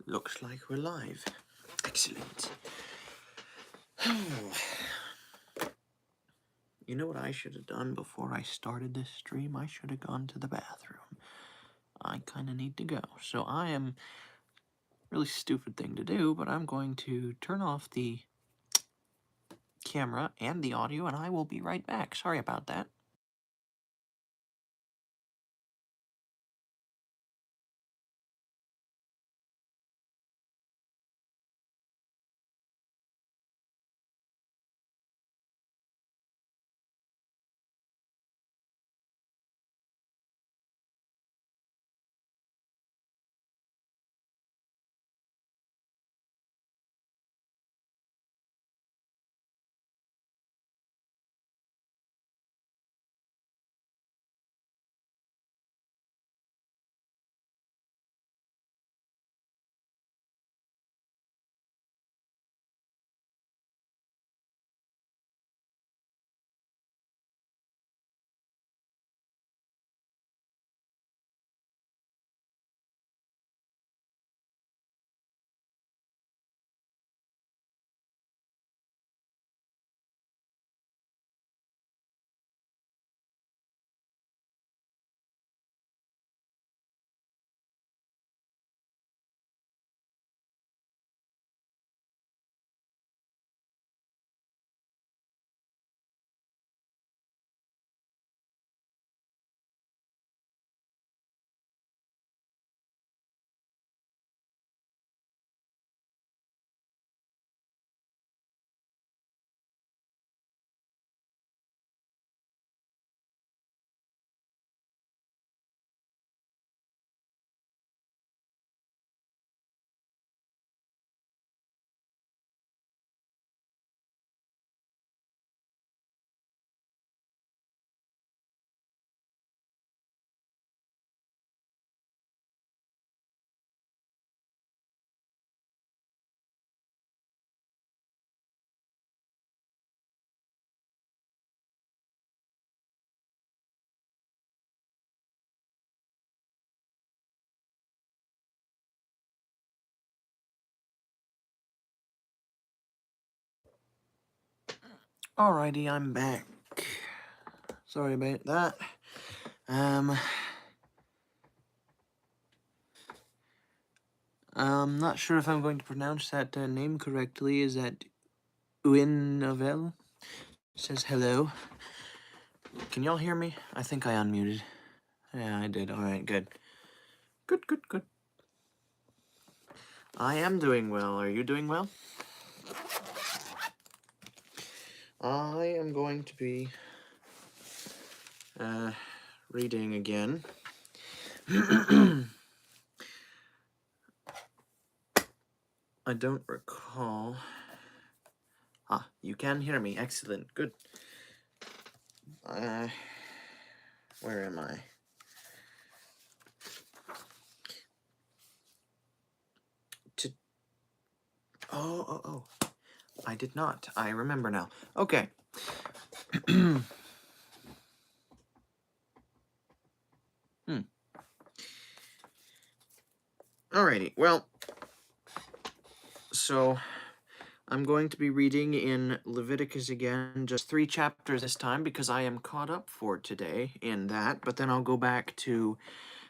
Looks like we're live. Excellent. You know what I should have done before I started this stream? I should have gone to the bathroom. I kind of need to go. So I am really stupid thing to do, but I'm going to turn off the camera and the audio, and I will be right back. Sorry about that. Alrighty, I'm back. Sorry about that. I'm not sure if I'm going to pronounce that name correctly. Is that Uin Novel? Says hello. Can y'all hear me? I think I unmuted. Yeah, I did. Alright, good. Good. I am doing well. Are you doing well? I am going to be reading again. I don't recall. Ah, you can hear me. Excellent. Good. Where am I? Oh. I did not. I remember now. Okay. Alrighty. Well, so I'm going to be reading in Leviticus again, just 3 chapters this time, because I am caught up for today in that, but then I'll go back to,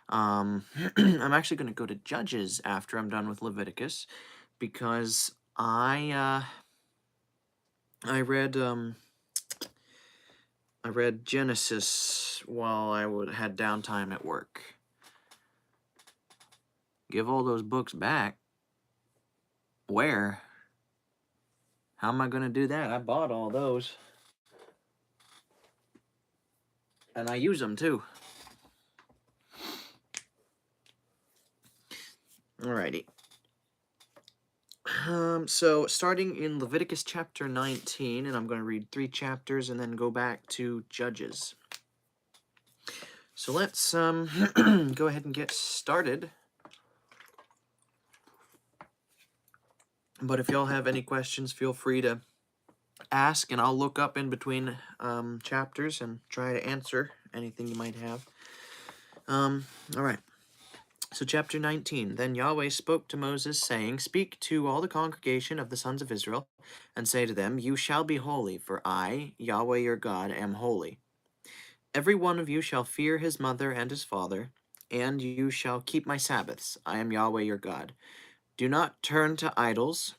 I'm actually going to go to Judges after I'm done with Leviticus, because I read Genesis while I had downtime at work. Give all those books back? Where? How am I going to do that? I bought all those. And I use them too. Alrighty. So starting in Leviticus chapter 19, and I'm going to read 3 chapters and then go back to Judges. So let's go ahead and get started. But if y'all have any questions, feel free to ask, and I'll look up in between chapters and try to answer anything you might have. Alright. So, chapter 19. Then Yahweh spoke to Moses, saying, Speak to all the congregation of the sons of Israel, and say to them, You shall be holy, for I, Yahweh your God, am holy. Every one of you shall fear his mother and his father, and you shall keep my Sabbaths. I am Yahweh your God. Do not turn to idols,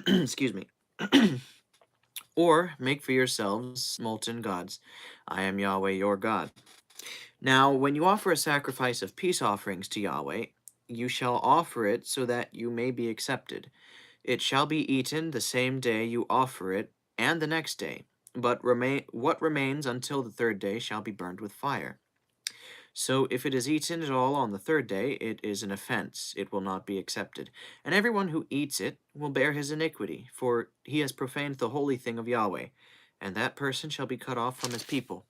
excuse me, or make for yourselves molten gods. I am Yahweh your God. Now, when you offer a sacrifice of peace offerings to Yahweh, you shall offer it so that you may be accepted. It shall be eaten the same day you offer it, and the next day. But what remains until the third day shall be burned with fire. So if it is eaten at all on the third day, it is an offense, it will not be accepted. And everyone who eats it will bear his iniquity, for he has profaned the holy thing of Yahweh, and that person shall be cut off from his people.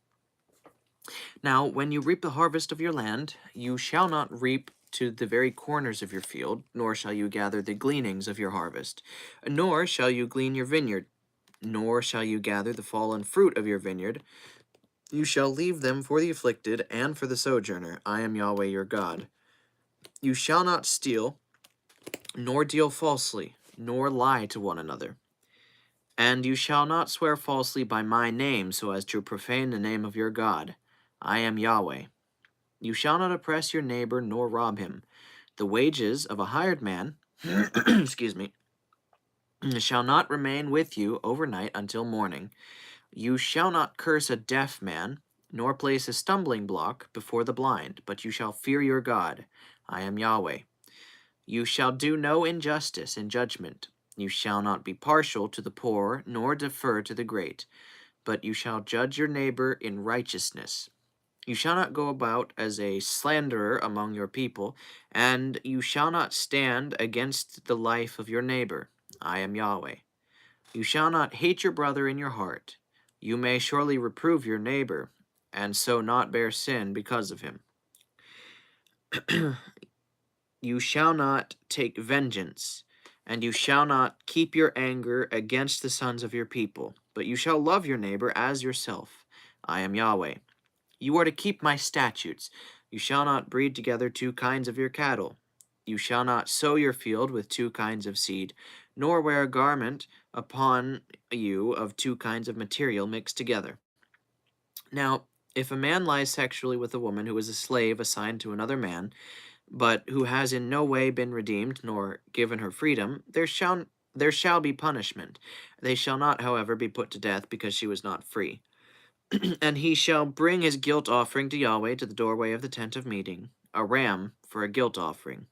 Now, when you reap the harvest of your land, you shall not reap to the very corners of your field, nor shall you gather the gleanings of your harvest, nor shall you glean your vineyard, nor shall you gather the fallen fruit of your vineyard. You shall leave them for the afflicted and for the sojourner. I am Yahweh your God. You shall not steal, nor deal falsely, nor lie to one another. And you shall not swear falsely by my name so as to profane the name of your God. I am Yahweh. You shall not oppress your neighbor nor rob him. The wages of a hired man, excuse me, shall not remain with you overnight until morning. You shall not curse a deaf man, nor place a stumbling block before the blind, but you shall fear your God. I am Yahweh. You shall do no injustice in judgment. You shall not be partial to the poor, nor defer to the great, but you shall judge your neighbor in righteousness. You shall not go about as a slanderer among your people, and you shall not stand against the life of your neighbor. I am Yahweh. You shall not hate your brother in your heart. You may surely reprove your neighbor, and so not bear sin because of him. You shall not take vengeance, and you shall not keep your anger against the sons of your people, but you shall love your neighbor as yourself. I am Yahweh. You are to keep my statutes. You shall not breed together two kinds of your cattle. You shall not sow your field with two kinds of seed, nor wear a garment upon you of two kinds of material mixed together. Now, if a man lies sexually with a woman who is a slave assigned to another man, but who has in no way been redeemed nor given her freedom, there shall be punishment. They shall not, however, be put to death because she was not free. And he shall bring his guilt offering to Yahweh to the doorway of the tent of meeting, a ram for a guilt offering.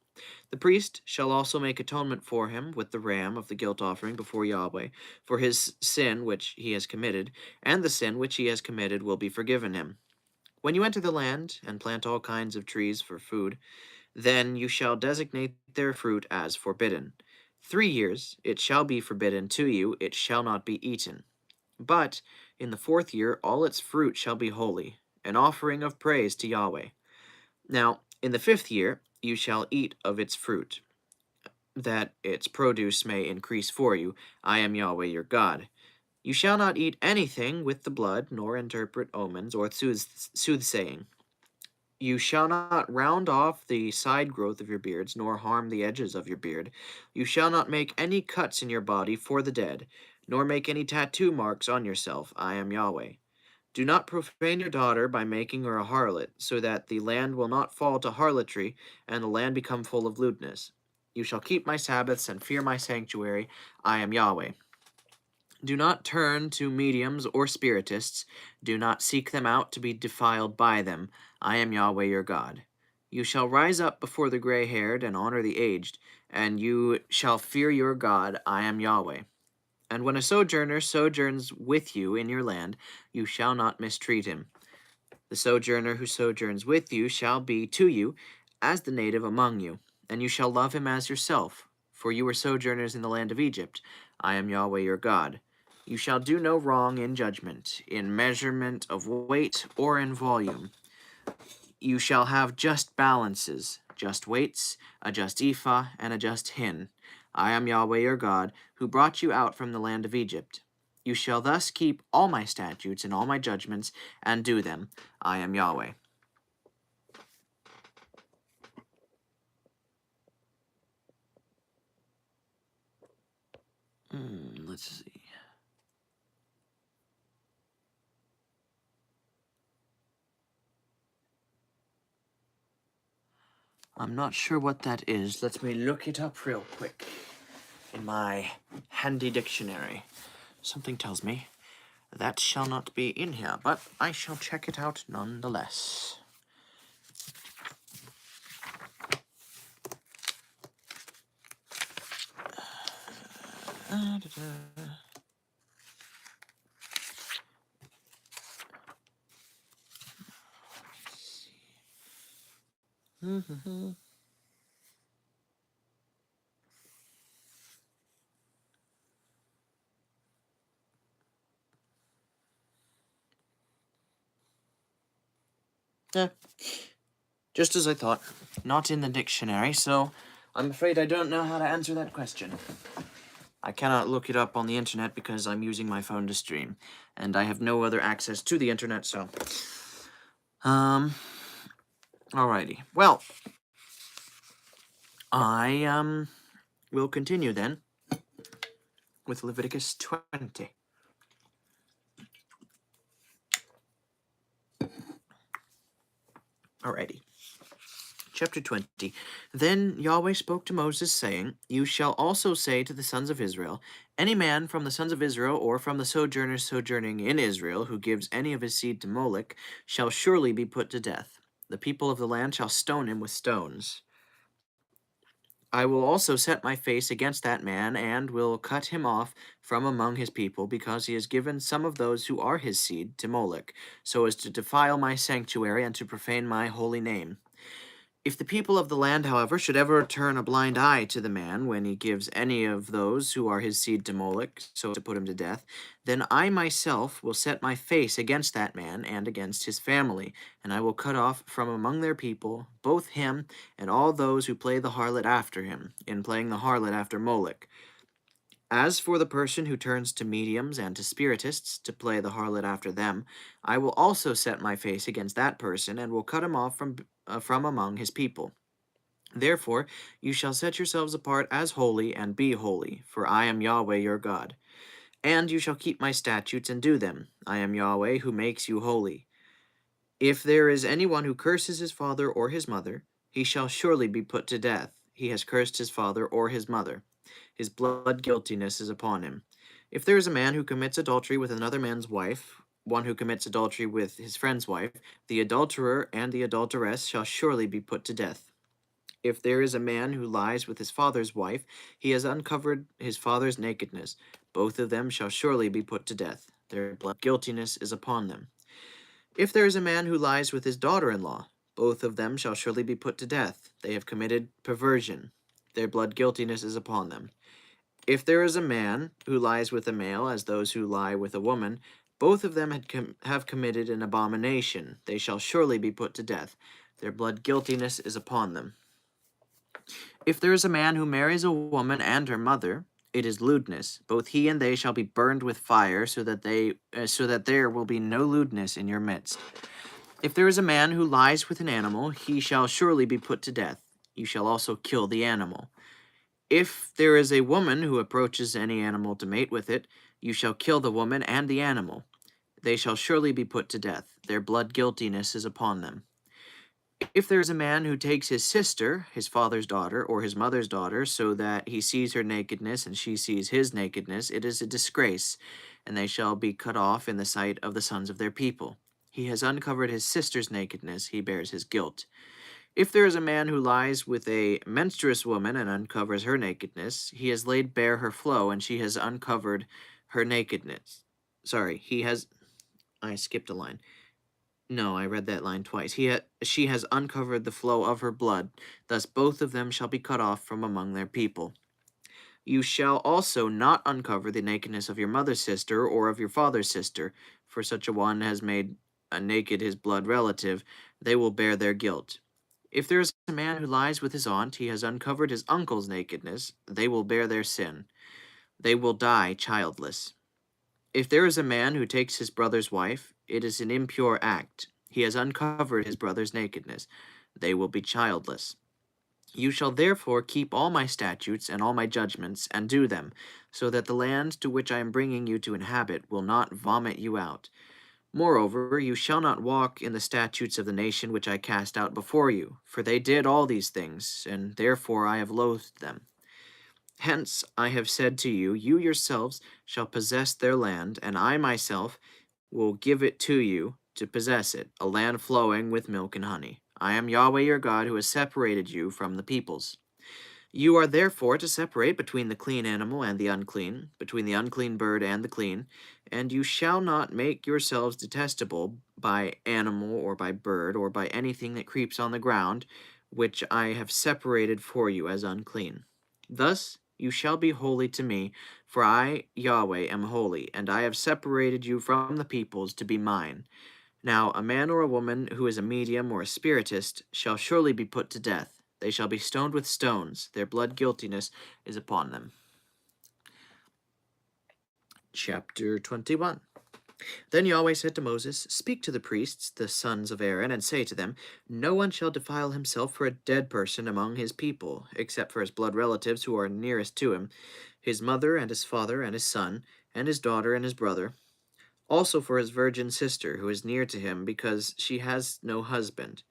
The priest shall also make atonement for him with the ram of the guilt offering before Yahweh, for his sin which he has committed, and the sin which he has committed will be forgiven him. When you enter the land and plant all kinds of trees for food, then you shall designate their fruit as forbidden. 3 years it shall be forbidden to you, it shall not be eaten. But in the 4th year all its fruit shall be holy, an offering of praise to Yahweh. Now, in the 5th year you shall eat of its fruit, that its produce may increase for you. I am Yahweh your God. You shall not eat anything with the blood, nor interpret omens or soothsaying. You shall not round off the side growth of your beards, nor harm the edges of your beard. You shall not make any cuts in your body for the dead, nor make any tattoo marks on yourself. I am Yahweh. Do not profane your daughter by making her a harlot, so that the land will not fall to harlotry, and the land become full of lewdness. You shall keep my Sabbaths and fear my sanctuary. I am Yahweh. Do not turn to mediums or spiritists. Do not seek them out to be defiled by them. I am Yahweh your God. You shall rise up before the gray-haired and honor the aged, and you shall fear your God. I am Yahweh. And when a sojourner sojourns with you in your land, you shall not mistreat him. The sojourner who sojourns with you shall be to you as the native among you, and you shall love him as yourself, for you were sojourners in the land of Egypt. I am Yahweh your God. You shall do no wrong in judgment, in measurement of weight, or in volume. You shall have just balances, just weights, a just ephah, and a just hin. I am Yahweh your God, who brought you out from the land of Egypt. You shall thus keep all my statutes and all my judgments, and do them. I am Yahweh. Let's see. I'm not sure what that is. Let me look it up real quick in my handy dictionary. Something tells me that shall not be in here, but I shall check it out nonetheless. Just as I thought. Not in the dictionary, so I'm afraid I don't know how to answer that question. I cannot look it up on the internet because I'm using my phone to stream, and I have no other access to the internet, so... Alrighty. Well, I, will continue then with Leviticus 20. Alrighty. Chapter 20. Then Yahweh spoke to Moses, saying, You shall also say to the sons of Israel, Any man from the sons of Israel, or from the sojourners sojourning in Israel, who gives any of his seed to Molech, shall surely be put to death. The people of the land shall stone him with stones. I will also set my face against that man, and will cut him off from among his people, because he has given some of those who are his seed to Molech, so as to defile my sanctuary and to profane my holy name. If the people of the land, however, should ever turn a blind eye to the man when he gives any of those who are his seed to Molech, so to put him to death, then I myself will set my face against that man and against his family, and I will cut off from among their people both him and all those who play the harlot after him, in playing the harlot after Molech. As for the person who turns to mediums and to spiritists to play the harlot after them, I will also set my face against that person, and will cut him off from among his people. Therefore you shall set yourselves apart as holy, and be holy, for I am Yahweh your God. And you shall keep my statutes and do them. I am Yahweh who makes you holy. If there is anyone who curses his father or his mother, he shall surely be put to death. He has cursed his father or his mother. His blood guiltiness is upon him. If there is a man who commits adultery with another man's wife, one who commits adultery with his friend's wife, the adulterer and the adulteress shall surely be put to death. If there is a man who lies with his father's wife, he has uncovered his father's nakedness. Both of them shall surely be put to death. Their blood guiltiness is upon them. If there is a man who lies with his daughter-in-law, both of them shall surely be put to death. They have committed perversion. Their blood guiltiness is upon them. If there is a man who lies with a male as those who lie with a woman, both of them have committed an abomination. They shall surely be put to death. Their blood guiltiness is upon them. If there is a man who marries a woman and her mother, it is lewdness. Both he and they shall be burned with fire, so that there will be no lewdness in your midst. If there is a man who lies with an animal, he shall surely be put to death. You shall also kill the animal. If there is a woman who approaches any animal to mate with it, you shall kill the woman and the animal. They shall surely be put to death. Their blood guiltiness is upon them. If there is a man who takes his sister, his father's daughter, or his mother's daughter, so that he sees her nakedness and she sees his nakedness, it is a disgrace, and they shall be cut off in the sight of the sons of their people. He has uncovered his sister's nakedness, he bears his guilt. If there is a man who lies with a menstruous woman and uncovers her nakedness, he has laid bare her flow, and she has uncovered her nakedness. I skipped a line. No, I read that line twice. She has uncovered the flow of her blood. Thus both of them shall be cut off from among their people. You shall also not uncover the nakedness of your mother's sister or of your father's sister, for such a one has made naked his blood relative. They will bear their guilt. If there is a man who lies with his aunt, he has uncovered his uncle's nakedness. They will bear their sin. They will die childless. If there is a man who takes his brother's wife, it is an impure act. He has uncovered his brother's nakedness. They will be childless. You shall therefore keep all my statutes and all my judgments, and do them, so that the land to which I am bringing you to inhabit will not vomit you out. Moreover, you shall not walk in the statutes of the nation which I cast out before you, for they did all these things, and therefore I have loathed them. Hence I have said to you, you yourselves shall possess their land, and I myself will give it to you to possess it, a land flowing with milk and honey. I am Yahweh your God, who has separated you from the peoples. You are therefore to separate between the clean animal and the unclean, between the unclean bird and the clean, and you shall not make yourselves detestable by animal or by bird or by anything that creeps on the ground, which I have separated for you as unclean. Thus you shall be holy to me, for I, Yahweh, am holy, and I have separated you from the peoples to be mine. Now a man or a woman who is a medium or a spiritist shall surely be put to death. They shall be stoned with stones. Their blood guiltiness is upon them. Chapter 21. Then Yahweh said to Moses, Speak to the priests, the sons of Aaron, and say to them, No one shall defile himself for a dead person among his people, except for his blood relatives who are nearest to him, his mother and his father and his son, and his daughter and his brother, also for his virgin sister who is near to him, because she has no husband.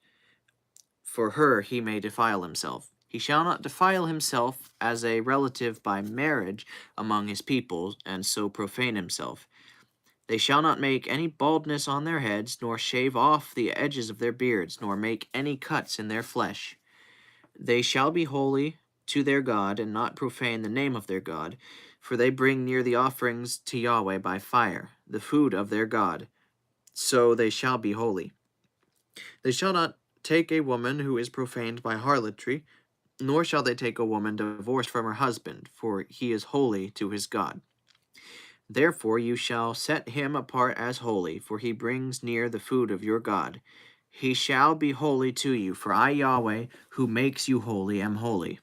For her he may defile himself. He shall not defile himself as a relative by marriage among his people, and so profane himself. They shall not make any baldness on their heads, nor shave off the edges of their beards, nor make any cuts in their flesh. They shall be holy to their God, and not profane the name of their God, for they bring near the offerings to Yahweh by fire, the food of their God. So they shall be holy. They shall not take a woman who is profaned by harlotry, nor shall they take a woman divorced from her husband, for he is holy to his God. Therefore you shall set him apart as holy, for he brings near the food of your God. He shall be holy to you, for I, Yahweh, who makes you holy, am holy.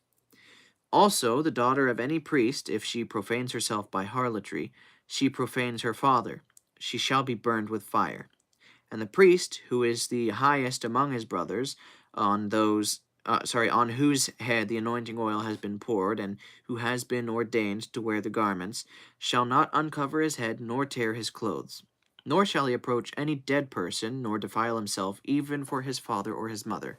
Also, the daughter of any priest, if she profanes herself by harlotry, she profanes her father. She shall be burned with fire. And the priest, who is the highest among his brothers, on whose head the anointing oil has been poured, and who has been ordained to wear the garments, shall not uncover his head, nor tear his clothes. Nor shall he approach any dead person, nor defile himself, even for his father or his mother.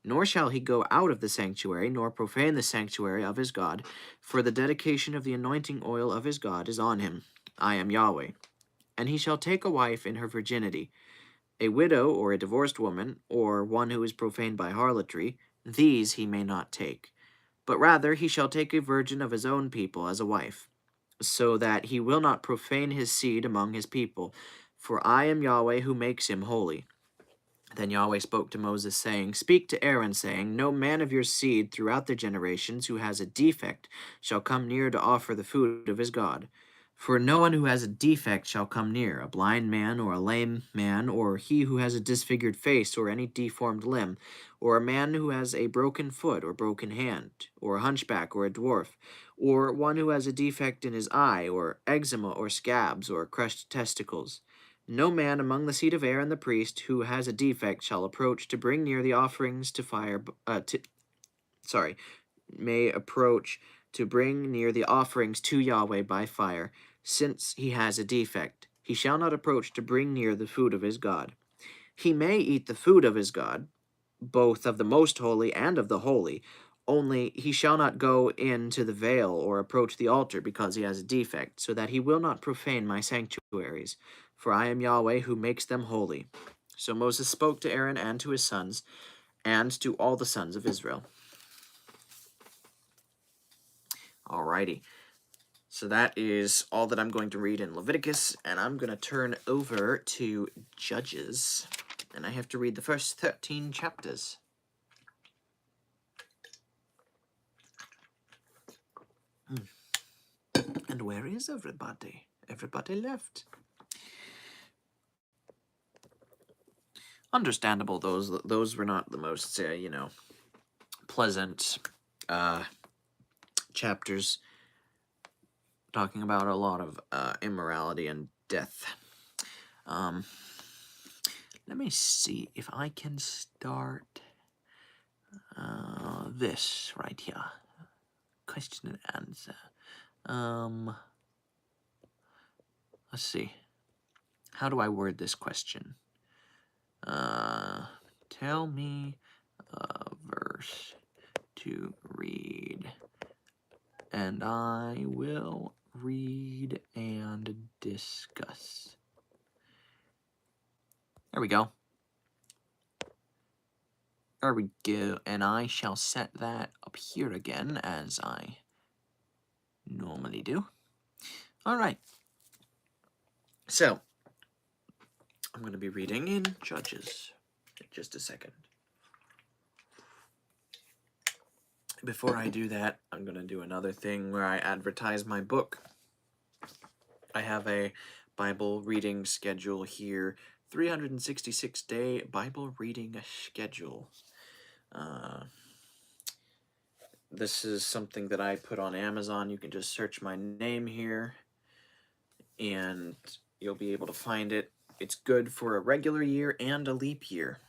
Nor shall he go out of the sanctuary, nor profane the sanctuary of his God, for the dedication of the anointing oil of his God is on him. I am Yahweh. And he shall take a wife in her virginity, a widow or a divorced woman, or one who is profaned by harlotry, these he may not take. But rather he shall take a virgin of his own people as a wife, so that he will not profane his seed among his people, for I am Yahweh who makes him holy. Then Yahweh spoke to Moses, saying, Speak to Aaron, saying, No man of your seed throughout the generations who has a defect shall come near to offer the food of his God. For no one who has a defect shall come near, a blind man, or a lame man, or he who has a disfigured face, or any deformed limb, or a man who has a broken foot, or broken hand, or a hunchback, or a dwarf, or one who has a defect in his eye, or eczema, or scabs, or crushed testicles. No man among the seed of Aaron the priest who has a defect shall approach to bring near the offerings to fire. May approach to bring near the offerings to Yahweh by fire, since he has a defect. He shall not approach to bring near the food of his God. He may eat the food of his God, both of the most holy and of the holy, only he shall not go into the veil or approach the altar because he has a defect, so that he will not profane my sanctuaries. For I am Yahweh who makes them holy. So Moses spoke to Aaron and to his sons, and to all the sons of Israel. Alrighty. So that is all that I'm going to read in Leviticus, and I'm going to turn over to Judges. And I have to read the first 13 chapters. And where is everybody? Everybody left. Understandable, those were not the most, pleasant chapters, talking about a lot of immorality and death. Let me see if I can start this right here. Question and answer. Let's see. How do I word this question? Tell me a verse to read, and I will read and discuss. There we go. There we go, and I shall set that up here again, as I normally do. Alright. So, I'm going to be reading in Judges in just a second. Before I do that, I'm going to do another thing where I advertise my book. I have a Bible reading schedule here, 366-day Bible reading schedule. This is something that I put on Amazon. You can just search my name here, and you'll be able to find it. It's good for a regular year and a leap year.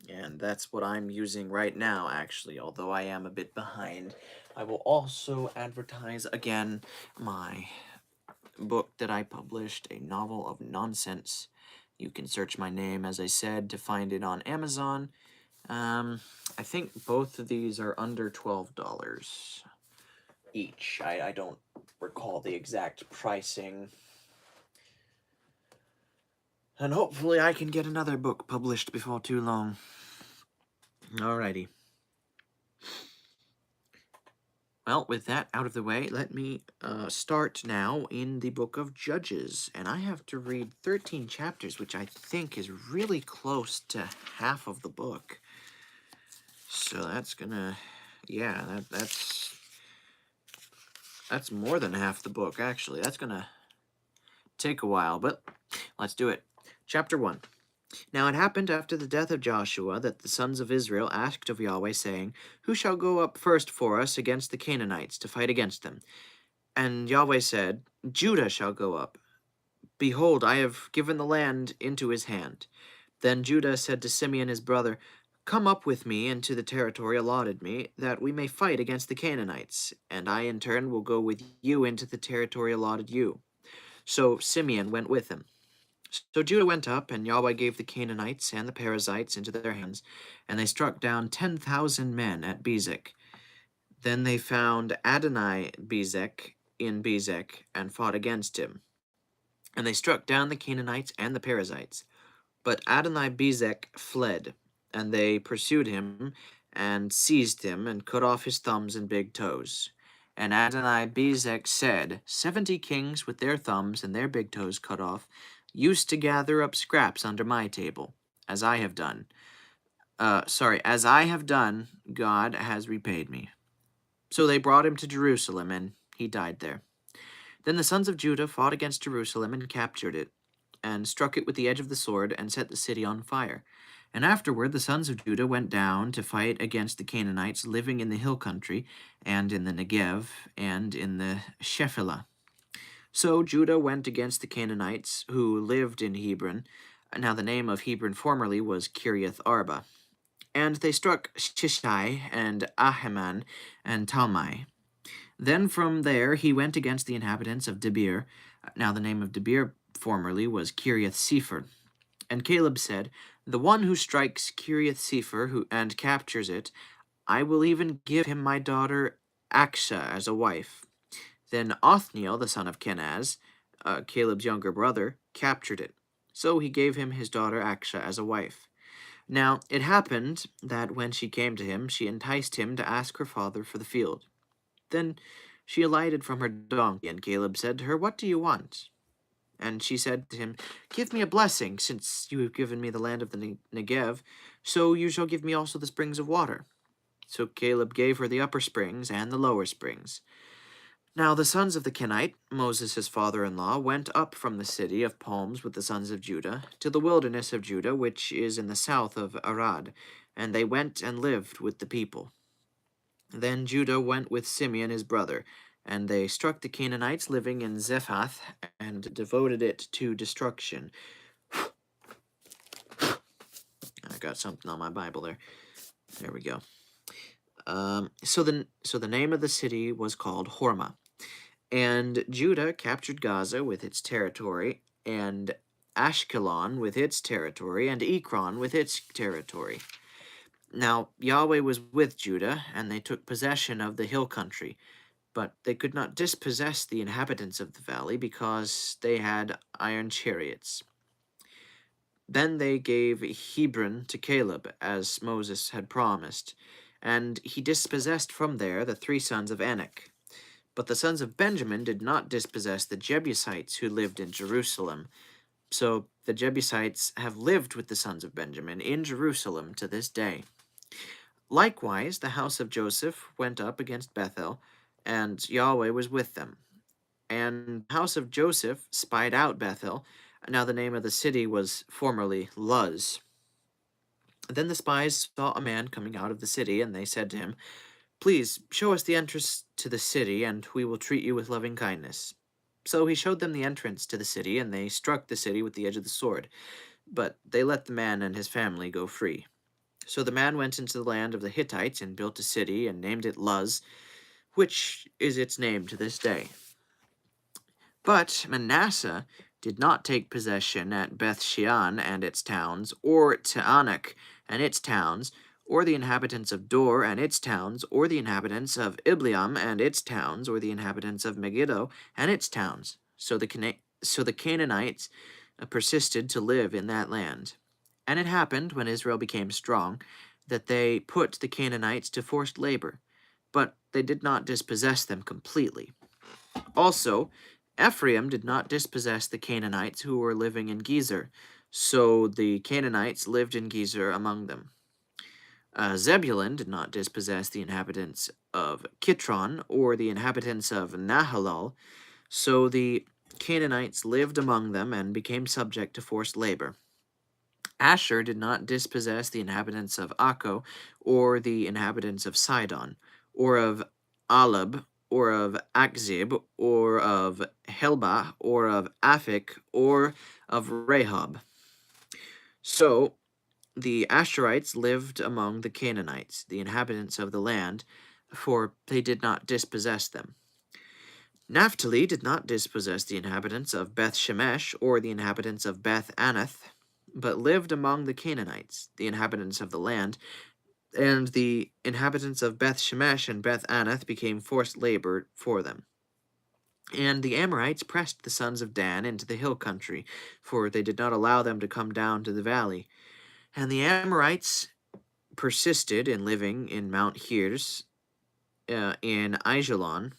And that's what I'm using right now, actually, although I am a bit behind. I will also advertise again my book that I published, A Novel of Nonsense. You can search my name, as I said, to find it on Amazon. I think both of these are under $12 each. I don't recall the exact pricing. And hopefully I can get another book published before too long. Alrighty. Well, with that out of the way, let me start now in the book of Judges. And I have to read 13 chapters, which I think is really close to half of the book. So that's gonna, yeah, that's more than half the book, actually. That's gonna take a while, but let's do it. Chapter 1. Now it happened after the death of Joshua that the sons of Israel asked of Yahweh, saying, Who shall go up first for us against the Canaanites to fight against them? And Yahweh said, Judah shall go up. Behold, I have given the land into his hand. Then Judah said to Simeon his brother, Come up with me into the territory allotted me, that we may fight against the Canaanites, and I in turn will go with you into the territory allotted you. So Simeon went with him. So Judah went up, and Yahweh gave the Canaanites and the Perizzites into their hands, and they struck down 10,000 men at Bezek. Then they found Adoni-Bezek in Bezek, and fought against him. And they struck down the Canaanites and the Perizzites. But Adoni-Bezek fled, and they pursued him, and seized him, and cut off his thumbs and big toes. And Adoni-Bezek said, 70 kings with their thumbs and their big toes cut off used to gather up scraps under my table, as I have done. As I have done, God has repaid me. So they brought him to Jerusalem, and he died there. Then the sons of Judah fought against Jerusalem and captured it, and struck it with the edge of the sword, and set the city on fire. And afterward the sons of Judah went down to fight against the Canaanites living in the hill country, and in the Negev, and in the Shephelah. So Judah went against the Canaanites, who lived in Hebron. Now the name of Hebron formerly was Kiriath Arba. And they struck Shishai, and Ahiman, and Talmai. Then from there he went against the inhabitants of Debir. Now the name of Debir formerly was Kiriath Sepher. And Caleb said, The one who strikes Kiriath Sepher and captures it, I will even give him my daughter Aksha as a wife. Then Othniel, the son of Kenaz, Caleb's younger brother, captured it. So he gave him his daughter Aksha as a wife. Now it happened that when she came to him, she enticed him to ask her father for the field. Then she alighted from her donkey, and Caleb said to her, What do you want? And she said to him, Give me a blessing, since you have given me the land of the Negev, so you shall give me also the springs of water. So Caleb gave her the upper springs and the lower springs. Now the sons of the Kenite, Moses his father-in-law, went up from the city of palms with the sons of Judah to the wilderness of Judah, which is in the south of Arad, and they went and lived with the people. Then Judah went with Simeon his brother, and they struck the Canaanites living in Zephath, and devoted it to destruction. I got something on my Bible there. There we go. So the name of the city was called Hormah. And Judah captured Gaza with its territory, and Ashkelon with its territory, and Ekron with its territory. Now Yahweh was with Judah, and they took possession of the hill country, but they could not dispossess the inhabitants of the valley because they had iron chariots. Then they gave Hebron to Caleb, as Moses had promised, and he dispossessed from there the 3 sons of Anak. But the sons of Benjamin did not dispossess the Jebusites who lived in Jerusalem. So the Jebusites have lived with the sons of Benjamin in Jerusalem to this day. Likewise, the house of Joseph went up against Bethel, and Yahweh was with them. And the house of Joseph spied out Bethel. Now the name of the city was formerly Luz. Then the spies saw a man coming out of the city, and they said to him, "Please show us the entrance to the city, and we will treat you with loving kindness." So he showed them the entrance to the city, and they struck the city with the edge of the sword. But they let the man and his family go free. So the man went into the land of the Hittites and built a city and named it Luz, which is its name to this day. But Manasseh did not take possession at Beth Shean and its towns, or Taanach and its towns, or the inhabitants of Dor and its towns, or the inhabitants of Ibleam and its towns, or the inhabitants of Megiddo and its towns. So the Canaanites persisted to live in that land. And it happened, when Israel became strong, that they put the Canaanites to forced labor, but they did not dispossess them completely. Also, Ephraim did not dispossess the Canaanites who were living in Gezer, so the Canaanites lived in Gezer among them. Zebulun did not dispossess the inhabitants of Kitron or the inhabitants of Nahalal, so the Canaanites lived among them and became subject to forced labor. Asher did not dispossess the inhabitants of Akko or the inhabitants of Sidon, or of Alab, or of Akzib, or of Helbah, or of Aphik, or of Rehob. So the Asherites lived among the Canaanites, the inhabitants of the land, for they did not dispossess them. Naphtali did not dispossess the inhabitants of Beth Shemesh or the inhabitants of Beth Anath, but lived among the Canaanites, the inhabitants of the land, and the inhabitants of Beth Shemesh and Beth Anath became forced labor for them. And the Amorites pressed the sons of Dan into the hill country, for they did not allow them to come down to the valley. And the Amorites persisted in living in Mount Heres, in Aijalon,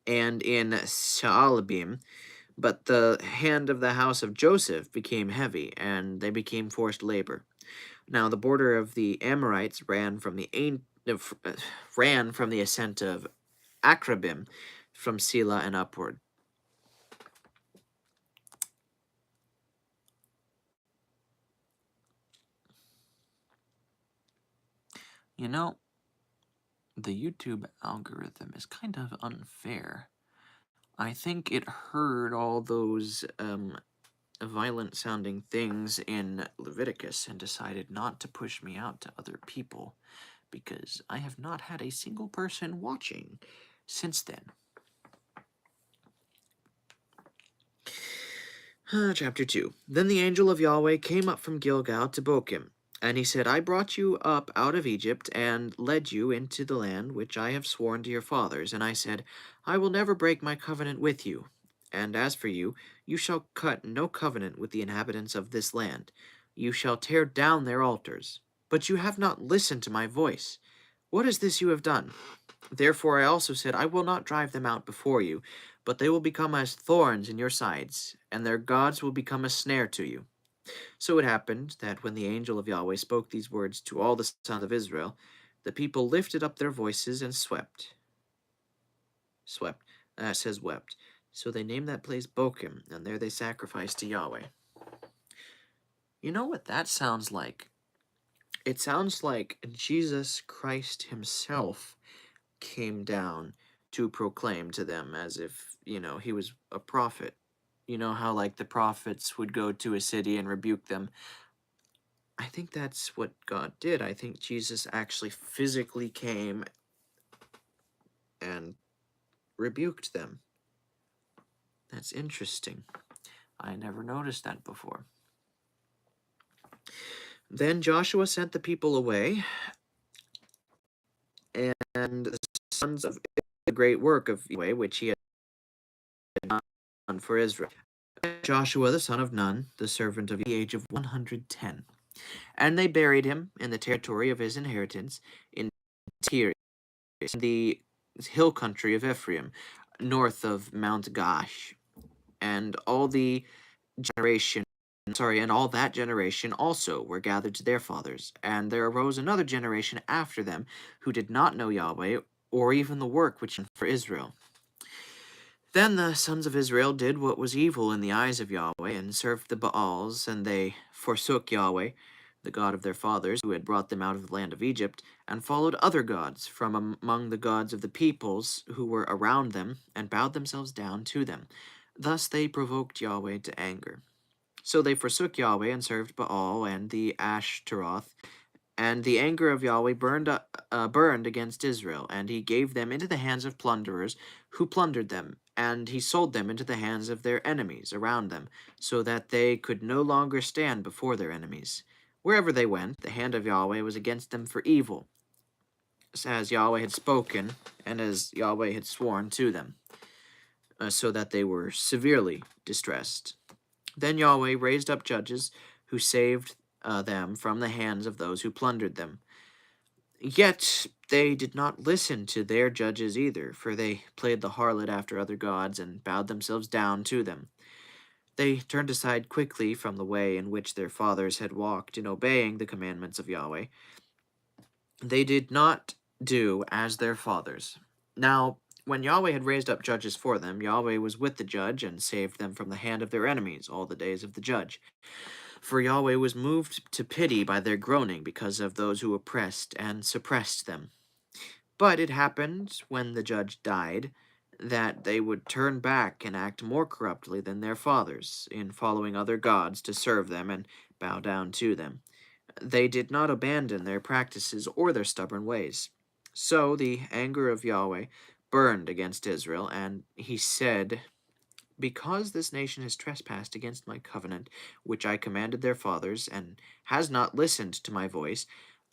and in Shaalbim, but the hand of the house of Joseph became heavy, and they became forced labor. Now the border of the Amorites ran from the ascent of Akrabim, from Selah and upward. You know, the YouTube algorithm is kind of unfair. I think it heard all those violent-sounding things in Leviticus and decided not to push me out to other people, because I have not had a single person watching since then. Chapter 2. Then the angel of Yahweh came up from Gilgal to Bochim, and he said, "I brought you up out of Egypt, and led you into the land which I have sworn to your fathers. And I said, I will never break my covenant with you. And as for you, you shall cut no covenant with the inhabitants of this land. You shall tear down their altars. But you have not listened to my voice. What is this you have done? Therefore I also said, I will not drive them out before you, but they will become as thorns in your sides, and their gods will become a snare to you." So it happened that when the angel of Yahweh spoke these words to all the sons of Israel, the people lifted up their voices and swept. Says wept. So they named that place Bochim, and there they sacrificed to Yahweh. You know what that sounds like? It sounds like Jesus Christ himself came down to proclaim to them, as if, he was a prophet. You know how, like, the prophets would go to a city and rebuke them? I think that's what God did. I think Jesus actually physically came and rebuked them. That's interesting. I never noticed that before. Then Joshua sent the people away, and the sons of the great work of Yahweh, which he had done for Israel. Joshua the son of Nun, the servant of the age of 110. And they buried him in the territory of his inheritance in Tyre, in the hill country of Ephraim, north of Mount Gash. And all that generation also were gathered to their fathers. And there arose another generation after them who did not know Yahweh, or even the work which he did for Israel. Then the sons of Israel did what was evil in the eyes of Yahweh, and served the Baals, and they forsook Yahweh, the God of their fathers, who had brought them out of the land of Egypt, and followed other gods from among the gods of the peoples who were around them, and bowed themselves down to them. Thus they provoked Yahweh to anger. So they forsook Yahweh, and served Baal and the Ashtaroth, and the anger of Yahweh burned against Israel, and he gave them into the hands of plunderers, who plundered them, and he sold them into the hands of their enemies around them, so that they could no longer stand before their enemies. Wherever they went, the hand of Yahweh was against them for evil, as Yahweh had spoken, and as Yahweh had sworn to them, so that they were severely distressed. Then Yahweh raised up judges who saved them from the hands of those who plundered them. Yet they did not listen to their judges either, for they played the harlot after other gods and bowed themselves down to them. They turned aside quickly from the way in which their fathers had walked in obeying the commandments of Yahweh. They did not do as their fathers. Now, when Yahweh had raised up judges for them, Yahweh was with the judge and saved them from the hand of their enemies all the days of the judge. For Yahweh was moved to pity by their groaning because of those who oppressed and suppressed them. But it happened, when the judge died, that they would turn back and act more corruptly than their fathers, in following other gods to serve them and bow down to them. They did not abandon their practices or their stubborn ways. So the anger of Yahweh burned against Israel, and he said, because this nation has trespassed against my covenant, which I commanded their fathers, and has not listened to my voice,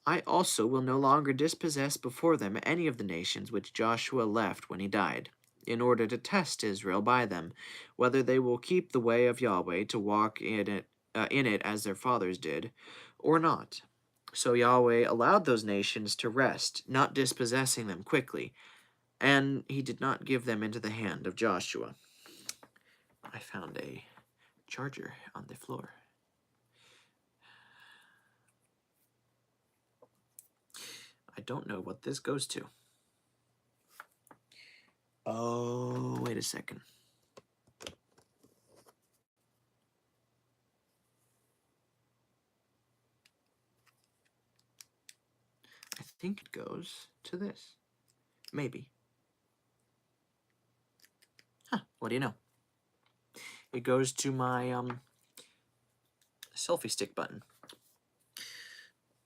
I also will no longer dispossess before them any of the nations which Joshua left when he died, in order to test Israel by them, whether they will keep the way of Yahweh to walk in it as their fathers did, or not. So Yahweh allowed those nations to rest, not dispossessing them quickly, and he did not give them into the hand of Joshua. I found a charger on the floor. I don't know what this goes to. Oh, wait a second. I think it goes to this. Maybe. Huh, what do you know? It goes to my selfie stick button,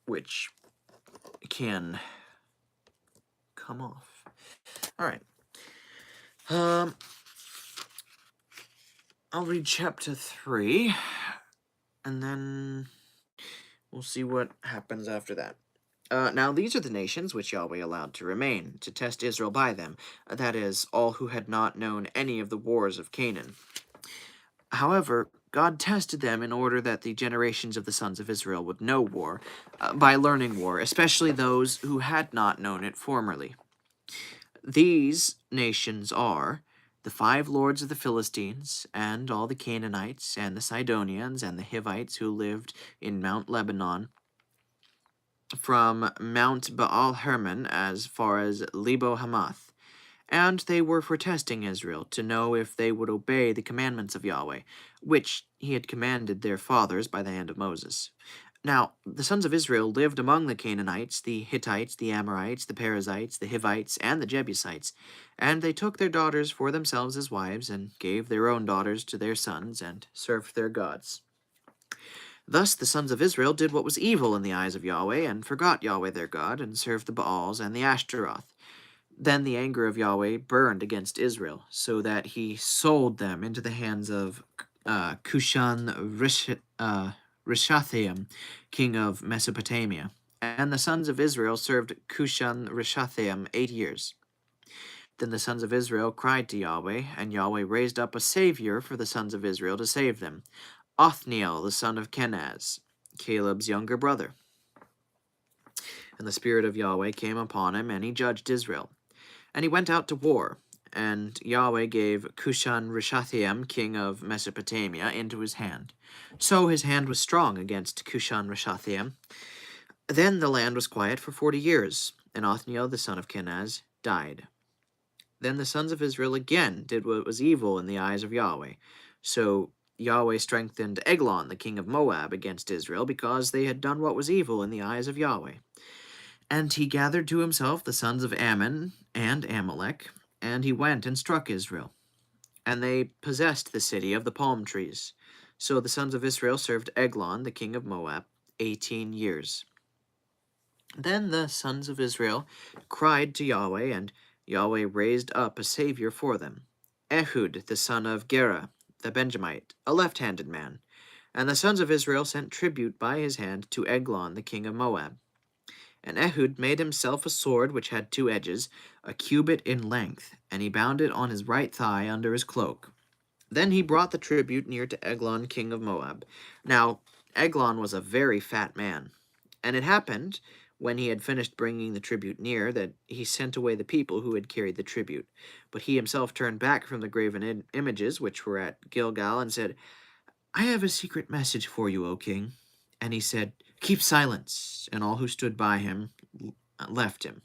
which can come off. All right. I'll read chapter 3, and then we'll see what happens after that. Now these are the nations which Yahweh allowed to remain, to test Israel by them, that is, all who had not known any of the wars of Canaan. However, God tested them in order that the generations of the sons of Israel would know war, by learning war, especially those who had not known it formerly. These nations are the 5 lords of the Philistines, and all the Canaanites, and the Sidonians, and the Hivites who lived in Mount Lebanon, from Mount Baal Hermon as far as Lebo Hamath. And they were for testing Israel, to know if they would obey the commandments of Yahweh, which he had commanded their fathers by the hand of Moses. Now, the sons of Israel lived among the Canaanites, the Hittites, the Amorites, the Perizzites, the Hivites, and the Jebusites, and they took their daughters for themselves as wives, and gave their own daughters to their sons, and served their gods. Thus the sons of Israel did what was evil in the eyes of Yahweh, and forgot Yahweh their God, and served the Baals and the Ashtaroth. Then the anger of Yahweh burned against Israel, so that he sold them into the hands of Cushan-Rishathaim, king of Mesopotamia. And the sons of Israel served Cushan-Rishathaim 8 years. Then the sons of Israel cried to Yahweh, and Yahweh raised up a Savior for the sons of Israel to save them, Othniel the son of Kenaz, Caleb's younger brother. And the Spirit of Yahweh came upon him, and he judged Israel. And he went out to war, and Yahweh gave Cushan-Rishathaim, king of Mesopotamia, into his hand. So his hand was strong against Cushan-Rishathaim. Then the land was quiet for 40 years, and Othniel the son of Kenaz died. Then the sons of Israel again did what was evil in the eyes of Yahweh. So Yahweh strengthened Eglon the king of Moab against Israel, because they had done what was evil in the eyes of Yahweh. And he gathered to himself the sons of Ammon and Amalek, and he went and struck Israel. And they possessed the city of the palm trees. So the sons of Israel served Eglon the king of Moab 18 years. Then the sons of Israel cried to Yahweh, and Yahweh raised up a Savior for them, Ehud the son of Gera, the Benjamite, a left-handed man. And the sons of Israel sent tribute by his hand to Eglon the king of Moab. And Ehud made himself a sword which had 2 edges, a cubit in length, and he bound it on his right thigh under his cloak. Then he brought the tribute near to Eglon king of Moab. Now Eglon was a very fat man. And it happened, when he had finished bringing the tribute near, that he sent away the people who had carried the tribute. But he himself turned back from the graven images which were at Gilgal, and said, I have a secret message for you, O king. And he said, Keep silence. And all who stood by him left him.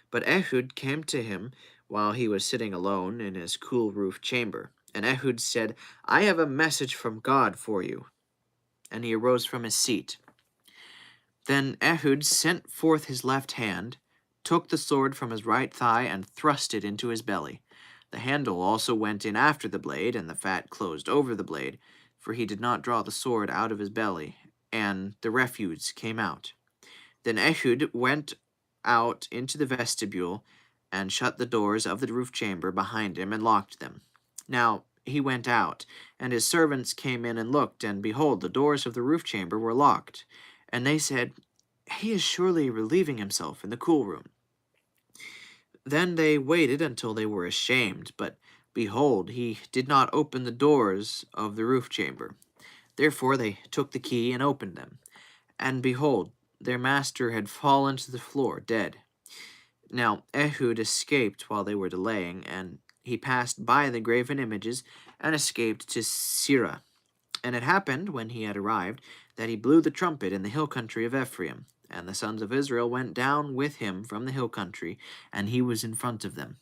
But Ehud came to him while he was sitting alone in his cool-roofed chamber. And Ehud said, I have a message from God for you. And he arose from his seat. Then Ehud sent forth his left hand, took the sword from his right thigh, and thrust it into his belly. The handle also went in after the blade, and the fat closed over the blade, for he did not draw the sword out of his belly, and the refuse came out. Then Ehud went out into the vestibule, and shut the doors of the roof chamber behind him, and locked them. Now he went out, and his servants came in and looked, and behold, the doors of the roof chamber were locked. And they said, He is surely relieving himself in the cool room. Then they waited until they were ashamed, but behold, he did not open the doors of the roof chamber. Therefore they took the key and opened them. And behold, their master had fallen to the floor, dead. Now Ehud escaped while they were delaying, and he passed by the graven images and escaped to Sirah. And it happened, when he had arrived, that he blew the trumpet in the hill country of Ephraim. And the sons of Israel went down with him from the hill country, and he was in front of them.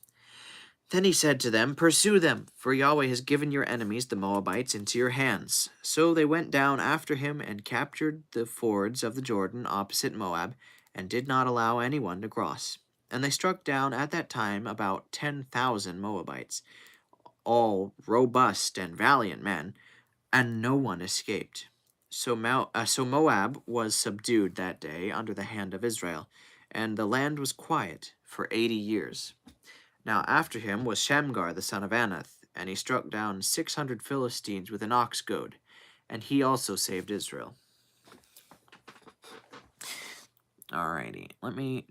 Then he said to them, Pursue them, for Yahweh has given your enemies, the Moabites, into your hands. So they went down after him and captured the fords of the Jordan opposite Moab, and did not allow anyone to cross. And they struck down at that time about 10,000 Moabites, all robust and valiant men, and no one escaped. So Moab was subdued that day under the hand of Israel, and the land was quiet for 80 years. Now after him was Shamgar the son of Anath, and he struck down 600 Philistines with an ox goad, and he also saved Israel. Alrighty, let me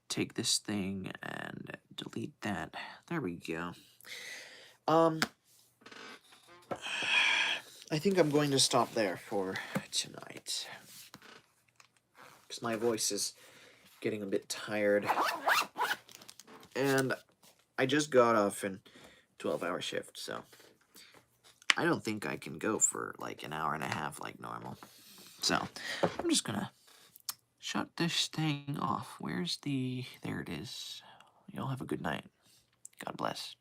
take this thing and delete that. There we go. I think I'm going to stop there for tonight, because my voice is getting a bit tired, and I just got off a 12-hour shift, so I don't think I can go for like an hour and a half like normal. So I'm just gonna shut this thing off. Where's the... There it is. Y'all have a good night. God bless.